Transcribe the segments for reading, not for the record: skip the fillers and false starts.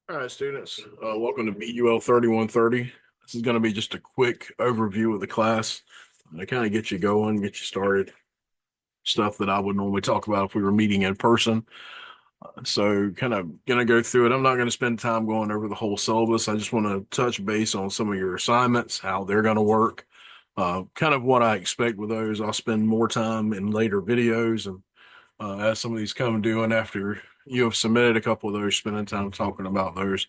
All right, students, welcome to BUL 3130. This is going to be just a quick overview of the class to kind of get you going, get you started. Stuff that I would normally talk about if we were meeting in person. So, kind of going to go through it. I'm not going to spend time going over the whole syllabus. I just want to touch base on some of your assignments, how they're going to work, kind of what I expect with those. I'll spend more time in later videos and as some of these come due, and after you have submitted a couple of those, spending time talking about those.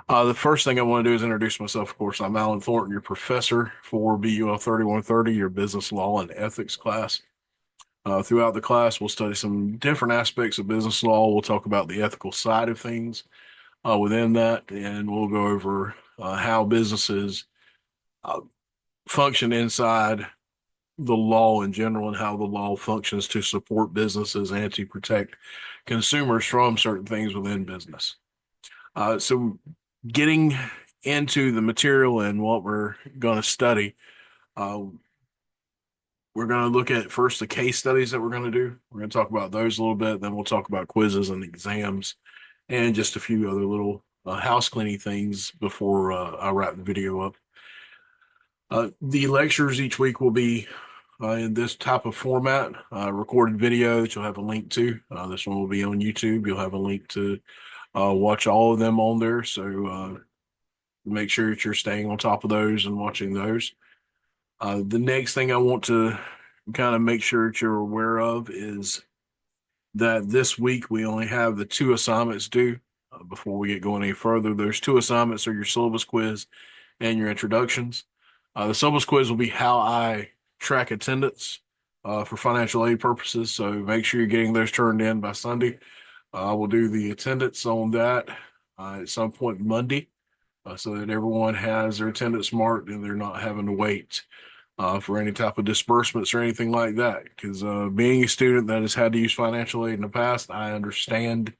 The first thing I want to do is introduce myself. Of course, I'm Allan Thornton, your professor for BUL 3130, your business law and ethics class. Throughout the class, we'll study some different aspects of business law. We'll talk about the ethical side of things within that, and we'll go over how businesses uh, function inside the law in general and how the law functions to support businesses and to protect consumers from certain things within business. So getting into the material and what we're going to study, uh, we're going to look at first the case studies that we're going to do. We're going to talk about those a little bit. Then we'll talk about quizzes and exams and just a few other little house cleaning things before I wrap the video up. The lectures each week will be in this type of format, recorded video that you'll have a link to. This one will be on YouTube. You'll have a link to watch all of them on there. So make sure that you're staying on top of those and watching those. The next thing I want to kind of make sure that you're aware of is that this week we only have the two assignments due. Before we get going any further, those two assignments are your syllabus quiz and your introductions. The syllabus quiz will be how I track attendance for financial aid purposes. So make sure you're getting those turned in by Sunday. I will do the attendance on that at some point Monday so that everyone has their attendance marked and they're not having to wait for any type of disbursements or anything like that. Because being a student that has had to use financial aid in the past, I understand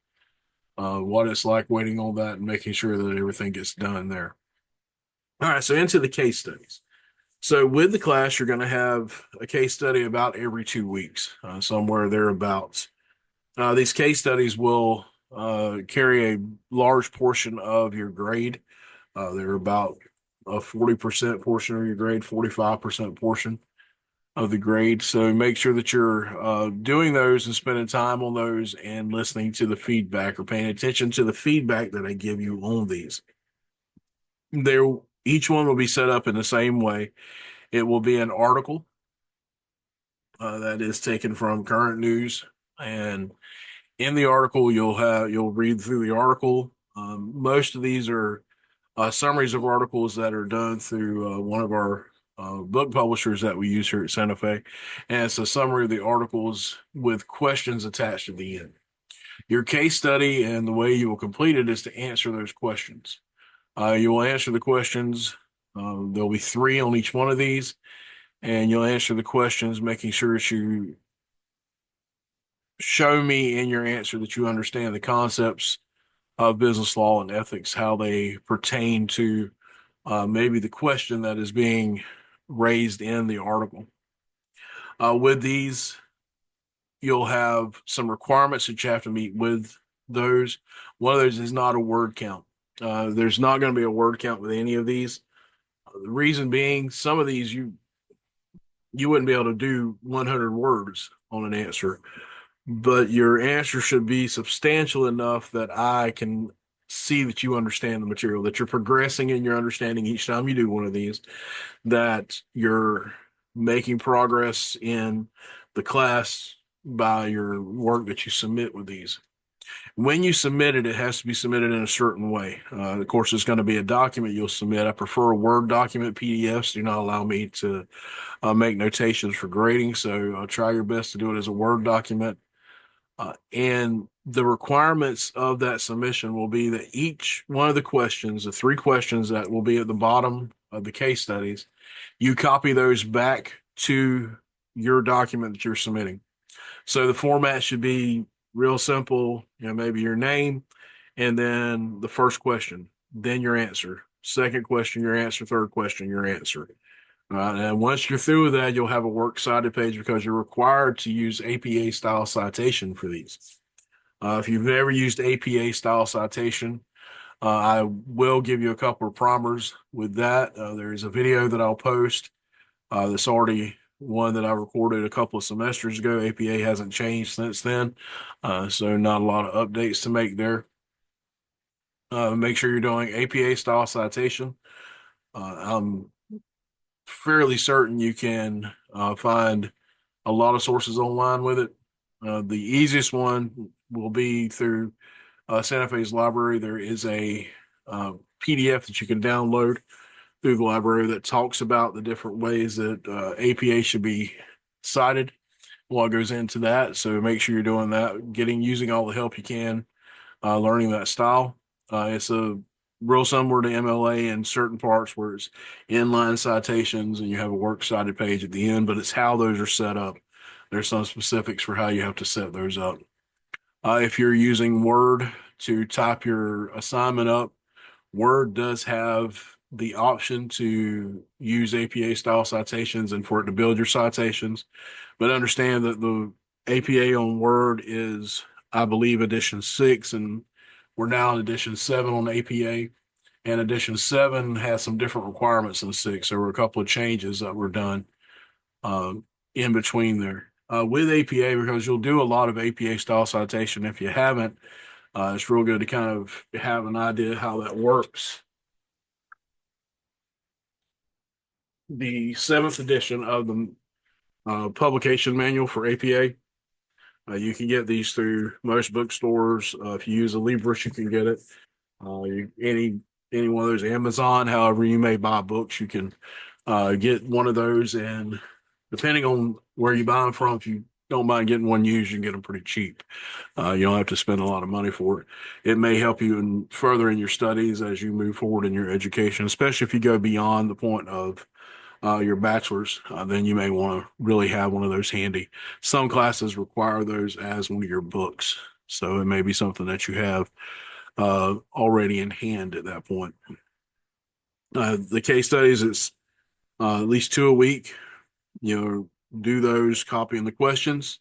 what it's like waiting on that and making sure that everything gets done there. All right, so into the case studies. So with the class, you're going to have a case study about every 2 weeks, somewhere thereabouts. These case studies will carry a large portion of your grade. They're about a 40% portion of your grade, 45% portion of the grade. So make sure that you're doing those and spending time on those and listening to the feedback or paying attention to the feedback that I give you on these. Each one will be set up in the same way. It will be an article that is taken from current news, and in the article you'll read through the article. Most of these are summaries of articles that are done through one of our book publishers that we use here at Santa Fe, and it's a summary of the articles with questions attached at the end. Your case study and the way you will complete it is to answer those questions. You will answer the questions. There'll be three on each one of these, and you'll answer the questions, making sure that you show me in your answer that you understand the concepts of business law and ethics, how they pertain to maybe the question that is being raised in the article. With these, you'll have some requirements that you have to meet with those. One of those is not a word count. There's not going to be a word count with any of these. The reason being, some of these you wouldn't be able to do 100 words on an answer, but your answer should be substantial enough that I can see that you understand the material, that you're progressing in your understanding each time you do one of these, that you're making progress in the class by your work that you submit with these. When you submit it, it has to be submitted in a certain way. Of course, it's going to be a document you'll submit. I prefer a Word document. PDFs do not allow me to make notations for grading, so try your best to do it as a Word document. And the requirements of that submission will be that each one of the questions, the three questions that will be at the bottom of the case studies, you copy those back to your document that you're submitting. So the format should be real simple, maybe your name, and then the first question, then your answer. Second question, your answer. Third question, your answer. And once you're through with that, you'll have a works cited page because you're required to use APA style citation for these. If you've never used APA style citation, I will give you a couple of primers with that. There is a video that I'll post that's already one that I recorded a couple of semesters ago. APA hasn't changed since then, so not a lot of updates to make there. Make sure you're doing APA style citation. I'm fairly certain you can find a lot of sources online with it. The easiest one will be through Santa Fe's library. There is a PDF that you can download through the library that talks about the different ways that APA should be cited. What goes into that. So make sure you're doing that, using all the help you can, learning that style. It's a real similar to MLA in certain parts where it's inline citations and you have a works cited page at the end, but it's how those are set up. There's some specifics for how you have to set those up. If you're using Word to type your assignment up, Word does have the option to use APA style citations and for it to build your citations, but understand that the APA on Word is, I believe, edition 6, and we're now in edition 7 on APA. And edition 7 has some different requirements than 6. There were a couple of changes that were done in between there. With APA, because you'll do a lot of APA style citation. If you haven't, it's real good to kind of have an idea how that works. The 7th edition of the publication manual for APA. You can get these through most bookstores. If you use a Libris, you can get it. Any one of those, Amazon, however you may buy books, you can get one of those. And depending on where you buy them from, if you don't mind getting one used, you can get them pretty cheap. You don't have to spend a lot of money for it. It may help you further in your studies as you move forward in your education, especially if you go beyond the point of your bachelor's, then you may want to really have one of those handy. Some classes require those as one of your books, so it may be something that you have already in hand at that point. The case studies, it's at least 2 a week. Do those, copying the questions,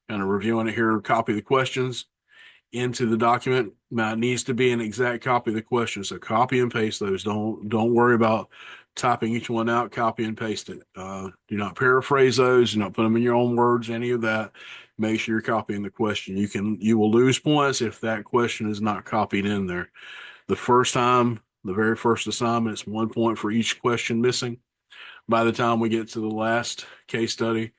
kind of reviewing it here, copy the questions into the document. Now, it needs to be an exact copy of the question, so copy and paste those. Don't worry about typing each one out. Copy and paste it. Do not paraphrase those. Do not put them in your own words. Any of that. Make sure you're copying the question. You will lose points if that question is not copied in there. The very first assignment, it's 1 point for each question missing. By the time we get to the last case study,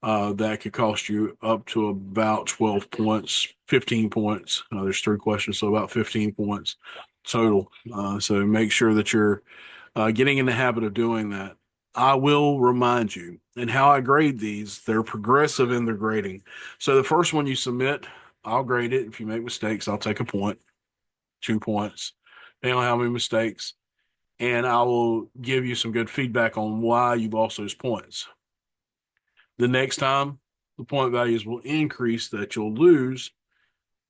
that could cost you up to about 12 points, 15 points. There's 3 questions, so about 15 points total. So make sure that you're getting in the habit of doing that. I will remind you, and how I grade these, they're progressive in their grading. So the first one you submit, I'll grade it. If you make mistakes, I'll take a point, 2 points, depending on how many mistakes. And I will give you some good feedback on why you lost those points. The next time, the point values will increase that you'll lose,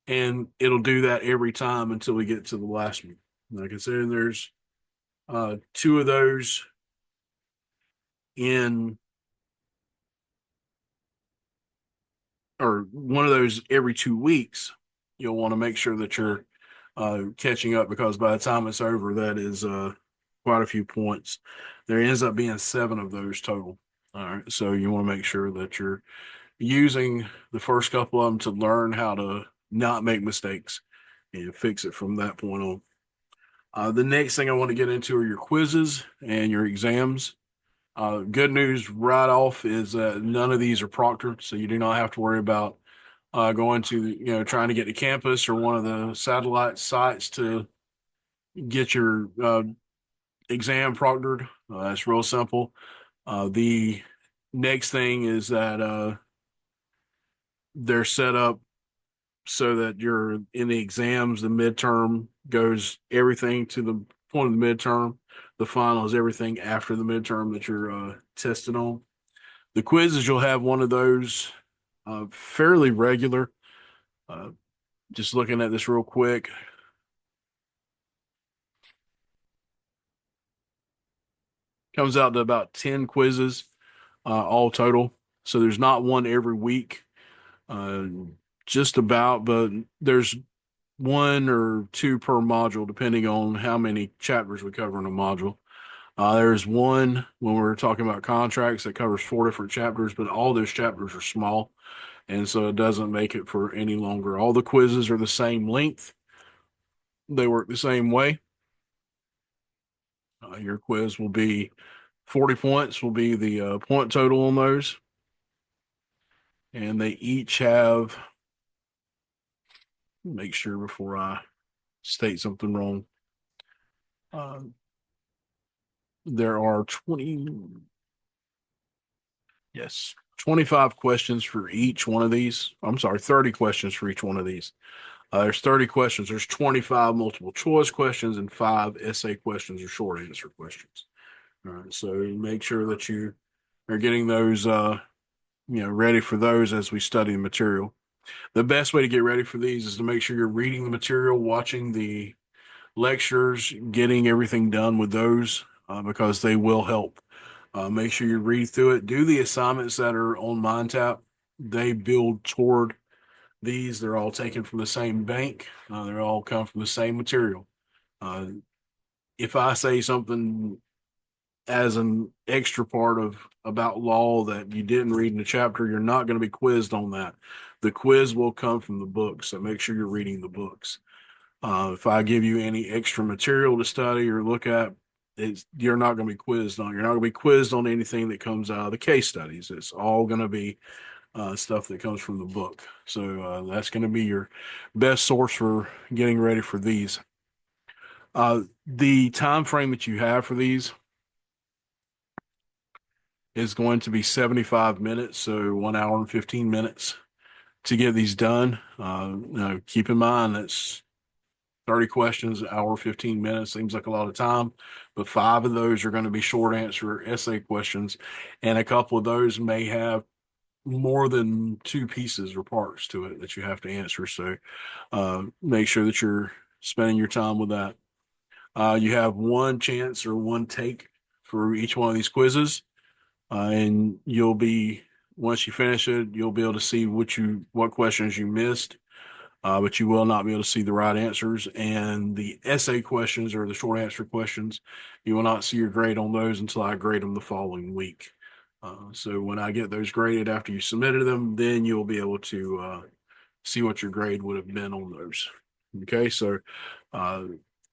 and it'll do that every time until we get to the last one. Like I said, there's 2 of those or one of those every 2 weeks. You'll want to make sure that you're catching up, because by the time it's over, that is quite a few points. There ends up being 7 of those total. All right, so you want to make sure that you're using the first couple of them to learn how to not make mistakes and fix it from that point on. The next thing I want to get into are your quizzes and your exams. Good news right off is that none of these are proctored, so you do not have to worry about going to, trying to get to campus or one of the satellite sites to get your exam proctored. It's real simple. The next thing is that they're set up so that you're in the exams, the midterm goes everything to the point of the midterm. The final is everything after the midterm that you're tested on. The quizzes, you'll have one of those fairly regular. Just looking at this real quick. Comes out to about 10 quizzes all total. So there's not one every week. Just about, but there's one or two per module, depending on how many chapters we cover in a module. There's one when we're talking about contracts that covers 4 different chapters, but all those chapters are small, and so it doesn't make it for any longer. All the quizzes are the same length. They work the same way. Your quiz will be 40 points, will be the point total on those. And they each have, make sure before I state something wrong. There are 25 questions for each one of these. I'm sorry, 30 questions for each one of these. There's 30 questions. There's 25 multiple choice questions and 5 essay questions or short answer questions. All right, so make sure that you are getting those, ready for those as we study the material. The best way to get ready for these is to make sure you're reading the material, watching the lectures, getting everything done with those because they will help. Make sure you read through it. Do the assignments that are on MindTap. They build toward these. They're all taken from the same bank. They're all come from the same material. If I say something as an extra part of about law that you didn't read in the chapter, you're not going to be quizzed on that. The quiz will come from the book, so make sure you're reading the books. If I give you any extra material to study or look at, you're not going to be quizzed on. You're not going to be quizzed on anything that comes out of the case studies. It's all going to be stuff that comes from the book. So that's going to be your best source for getting ready for these. The time frame that you have for these is going to be 75 minutes, so 1 hour and 15 minutes to get these done. Keep in mind that's 30 questions, an hour, 15 minutes. Seems like a lot of time, but 5 of those are going to be short answer essay questions, and a couple of those may have more than 2 pieces or parts to it that you have to answer. So make sure that you're spending your time with that. You have one chance or one take for each one of these quizzes. And you'll be, once you finish it, you'll be able to see what questions you missed, but you will not be able to see the right answers. And the essay questions or the short answer questions, you will not see your grade on those until I grade them the following week. So when I get those graded after you submitted them, then you'll be able to see what your grade would have been on those. Okay, so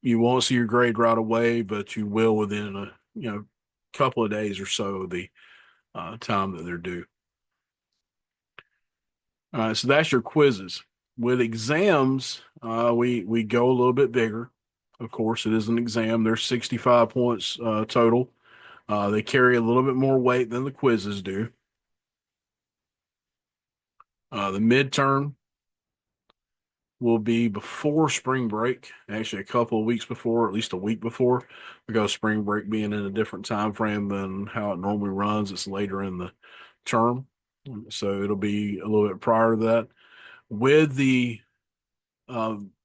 you won't see your grade right away, but you will within a couple of days or so of the time that they're due. All right, so that's your quizzes. With exams, we go a little bit bigger. Of course, it is an exam. There's 65 points total. They carry a little bit more weight than the quizzes do. The midterm will be before spring break, actually a couple of weeks before, at least a week before, because spring break being in a different time frame than how it normally runs. It's later in the term, so it'll be a little bit prior to that. With the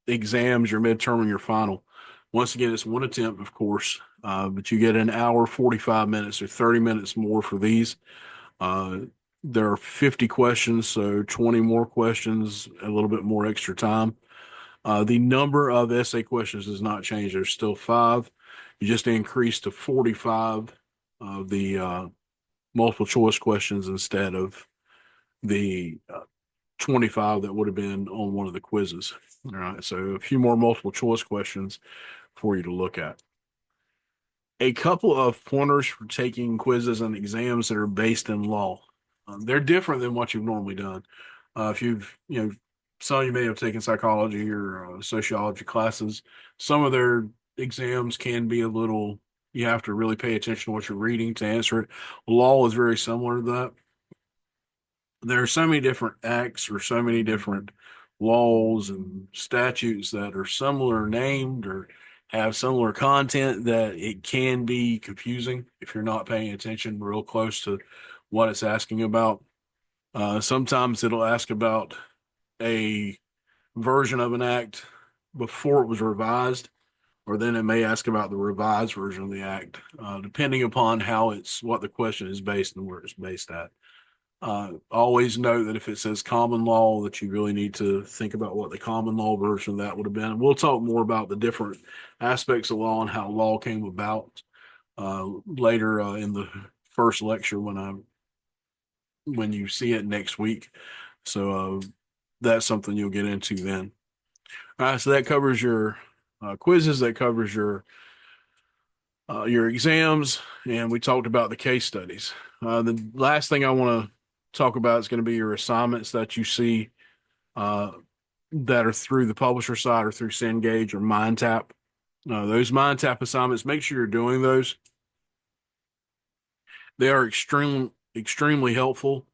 exams, your midterm and your final, once again, it's one attempt, of course, but you get an hour, 45 minutes or 30 minutes more for these. There are 50 questions, so 20 more questions, a little bit more extra time. The number of essay questions does not change. There's still 5. You just increase to 45 of the multiple choice questions instead of the 25 that would have been on one of the quizzes. All right, so a few more multiple choice questions for you to look at. A couple of pointers for taking quizzes and exams that are based in law. They're different than what you've normally done. If you've, some of you may have taken psychology or sociology classes. Some of their exams can be a little, you have to really pay attention to what you're reading to answer it. Law is very similar to that. There are so many different acts or so many different laws and statutes that are similar named or have similar content that it can be confusing if you're not paying attention real close to what it's asking about. Sometimes it'll ask about a version of an act before it was revised, or then it may ask about the revised version of the act, depending upon what the question is based and where it's based at. Always note that if it says common law, that you really need to think about what the common law version of that would have been. We'll talk more about the different aspects of law and how law came about later in the first lecture when you see it next week. So that's something you'll get into then. All right, so that covers your quizzes. That covers your exams, and we talked about the case studies. The last thing I want to talk about is going to be your assignments that you see uh, that are through the publisher side or through Cengage or MindTap. Those MindTap assignments, make sure you're doing those. They are extremely helpful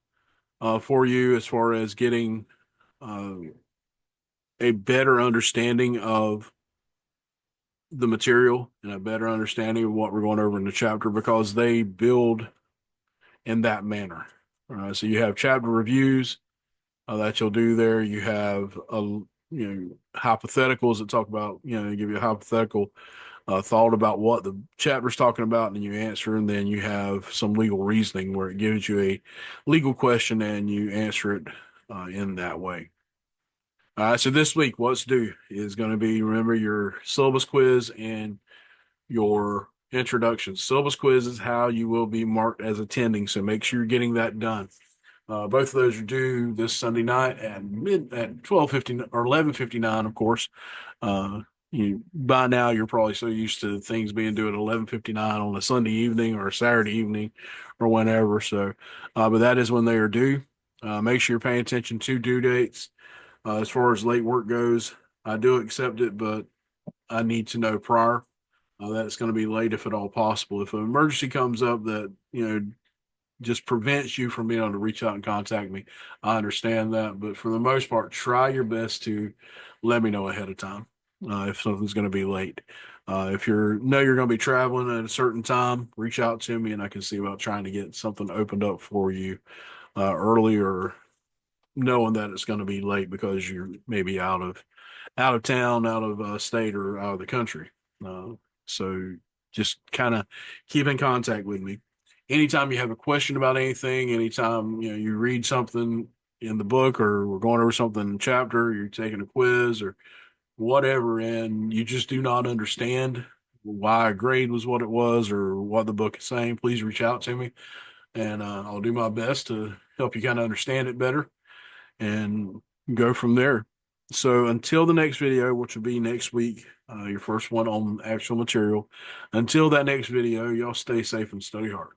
for you as far as getting uh, a better understanding of the material and a better understanding of what we're going over in the chapter because they build in that manner. So you have chapter reviews that you'll do there. You have hypotheticals that talk about give you a hypothetical thought about what the chapter's talking about, and you answer. And then you have some legal reasoning where it gives you a legal question and you answer it in that way. So this week, what's due is going to be, remember, your syllabus quiz and your introduction. Syllabus quiz is how you will be marked as attending, so make sure you're getting that done. Both of those are due this Sunday night at 12:59 or 11:59, of course. By now you're probably so used to things being due at 11:59 on a Sunday evening or a Saturday evening or whenever. So, but that is when they are due. Make sure you're paying attention to due dates. As far as late work goes, I do accept it, but I need to know prior that it's going to be late if at all possible. If an emergency comes up that, just prevents you from being able to reach out and contact me, I understand that. But for the most part, try your best to let me know ahead of time if something's going to be late. If you're going to be traveling at a certain time, reach out to me and I can see about trying to get something opened up for you earlier, knowing that it's going to be late because you're maybe out of town, out of state, or out of the country. So just kind of keep in contact with me. Anytime you have a question about anything, anytime you read something in the book or we're going over something in the chapter, you're taking a quiz or whatever, and you just do not understand why a grade was what it was or what the book is saying, please reach out to me and I'll do my best to help you kind of understand it better and go from there. So until the next video, which will be next week, your first one on actual material, until that next video, y'all stay safe and study hard.